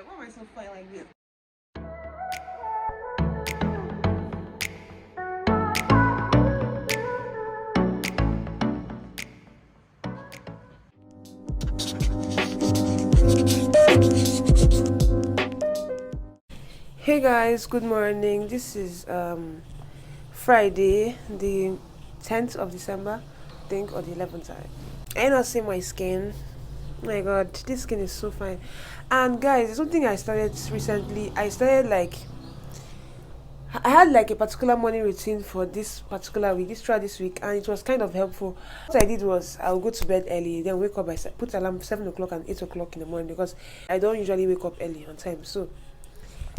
Why am I so fine like this? Hey guys, good morning. This is Friday, the 10th of December, I think, or the 11th. I not see my skin. Oh my god, this skin is so fine. And guys, there's something I started recently. I had like a particular morning routine for this particular week, this week, and it was kind of helpful. What I did was I'll go to bed early, then wake up put alarm 7 o'clock and 8 o'clock in the morning because I don't usually wake up early on time. So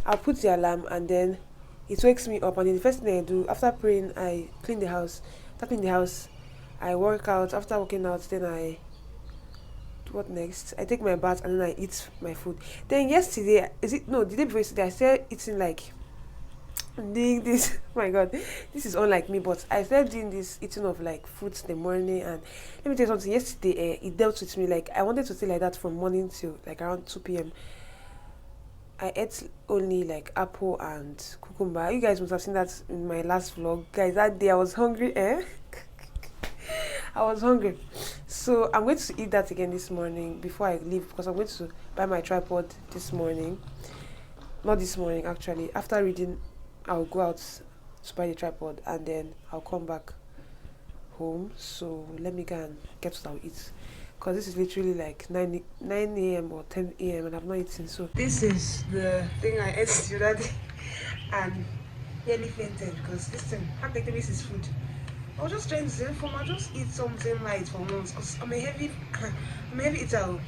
I'll put the alarm and then it wakes me up, and then the first thing I do after praying, I clean the house. After cleaning the house, I work out. After working out, then what next? I take my bath and then I eat my food. Then yesterday, the day before yesterday, I started eating like doing this. Oh my god, this is unlike me, but I started doing this eating of like fruits in the morning. And let me tell you something. Yesterday, it dealt with me. Like I wanted to stay like that from morning till like around 2 p.m. I ate only like apple and cucumber. You guys must have seen that in my last vlog. Guys, that day I was hungry, I was hungry. So I'm going to eat that again this morning before I leave because I'm going to buy my tripod this morning. Not this morning, actually. After reading, I'll go out to buy the tripod and then I'll come back home. So let me go and get what I'll eat. Because this is literally like 9 a.m. or 10 a.m. and I've not eaten. So this is the thing I ate the other day and nearly fainted because this thing, how can this is food? I was just trying to say, I'll just eat something light for once because I'm a heavy eater.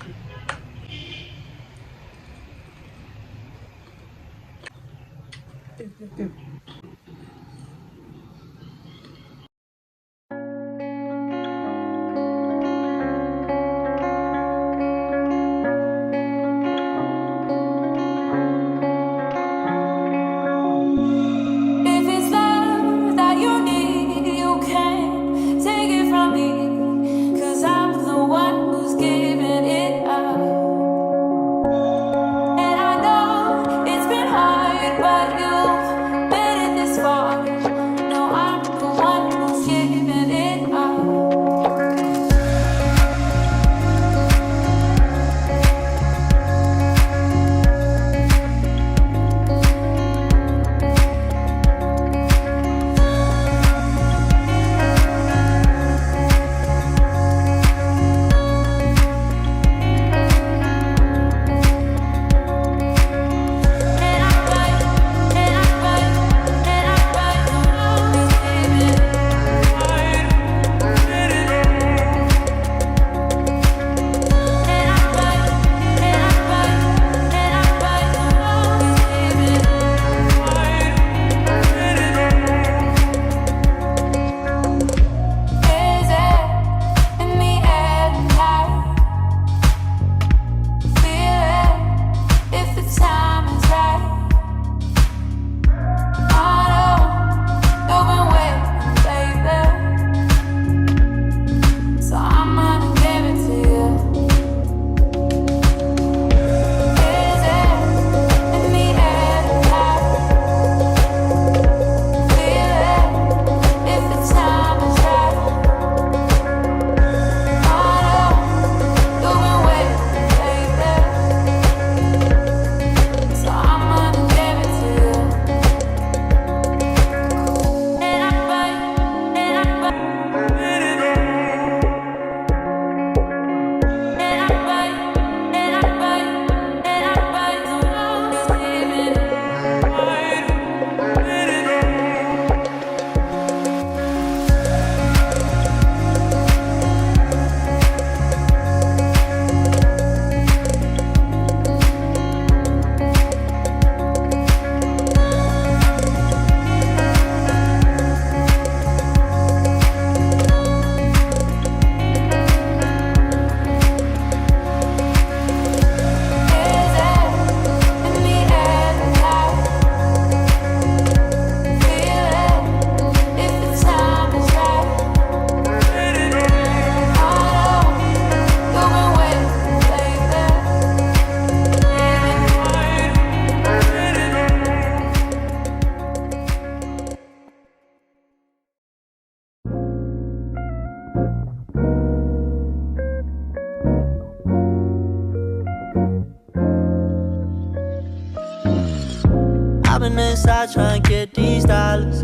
been inside trying to get these dollars.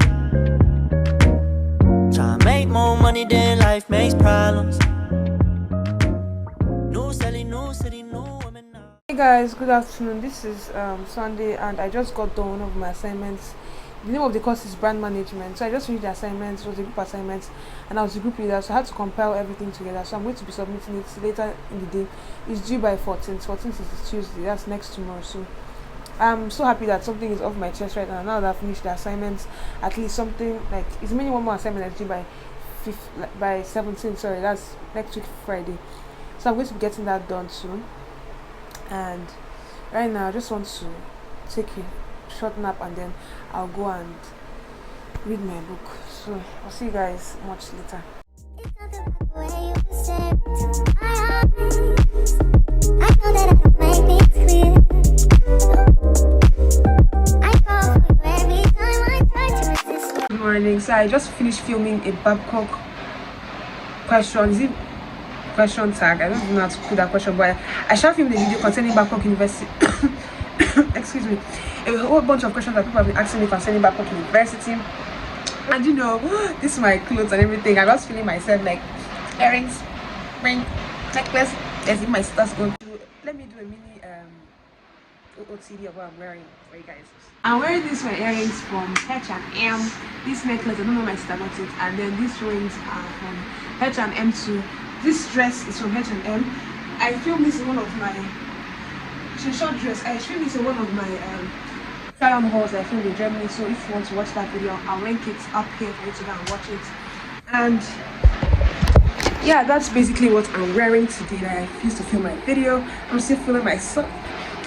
Trying to make more money than life makes problems. New city, new city, new women now. Hey guys, good afternoon. This is Sunday, and I just got done one of my assignments. The name of the course is brand management, so I just finished the assignment. It was a group assignment, and I was the group leader, so I had to compile everything together. So I'm going to be submitting it later in the day. It's due by 14th. 14th is Tuesday. That's next tomorrow. So I'm so happy that something is off my chest right now. Now that I've finished the assignments, at least something like it's mainly one more assignment that's due by 17th. Sorry, that's next week Friday. So I'm going to be getting that done soon. And right now I just want to take a short nap, and then I'll go and read my book. So I'll see you guys much later. Good morning. So I just finished filming a Babcock question. Is it question tag? I don't even know how to put that question, but I shall film the video concerning Babcock University. Excuse me. A whole bunch of questions that people have been asking me concerning Babcock University. And you know, this is my clothes and everything. I was feeling myself like earrings, ring, necklace, as if my sister's going to. Let me do a mini OOTD of what I'm wearing for you guys. I'm wearing these my earrings from H&M. This necklace, I don't know my sister got it, and then these rings are from H&M too. This dress is from H&M. I filmed this in one of my short dress. I filmed this in one of my try-on hauls I filmed in Germany. So if you want to watch that video, I'll link it up here for you to go and watch it. And yeah, that's basically what I'm wearing today that I used to film my video. I'm still feeling myself.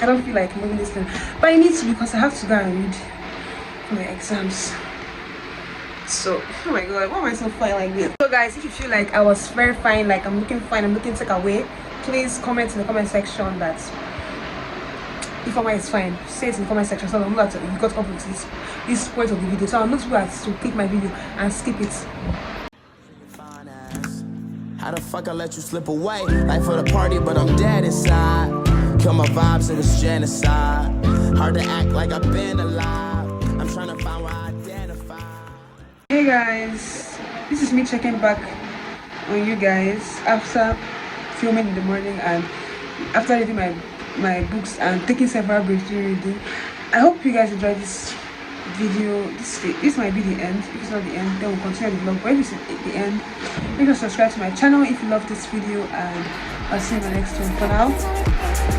I don't feel like moving this thing, but I need to because I have to go and read for my exams. So, oh my god, why am I so fine like this? So guys, if you feel like I was very fine, like I'm looking fine, I'm looking take away, please comment in the comment section that Ifeoma is fine. Say it in the comment section so I'm not that you got up with this point of the video. So I'm not going to click my video and skip it. How the fuck I let you slip away? Life for the party, but I'm dead inside. Kill my vibes, it was genocide. Hard to act like I've been alive. I'm trying to find where I identify. Hey guys, this is me checking back on you guys after filming in the morning and after reading my books and taking several breaks during reading. I hope you guys enjoyed this video. This might be the end. If it's not the end, then we'll continue the vlog. But if it's the end, make sure to subscribe to my channel if you love this video, and I'll see you in the next one. For now,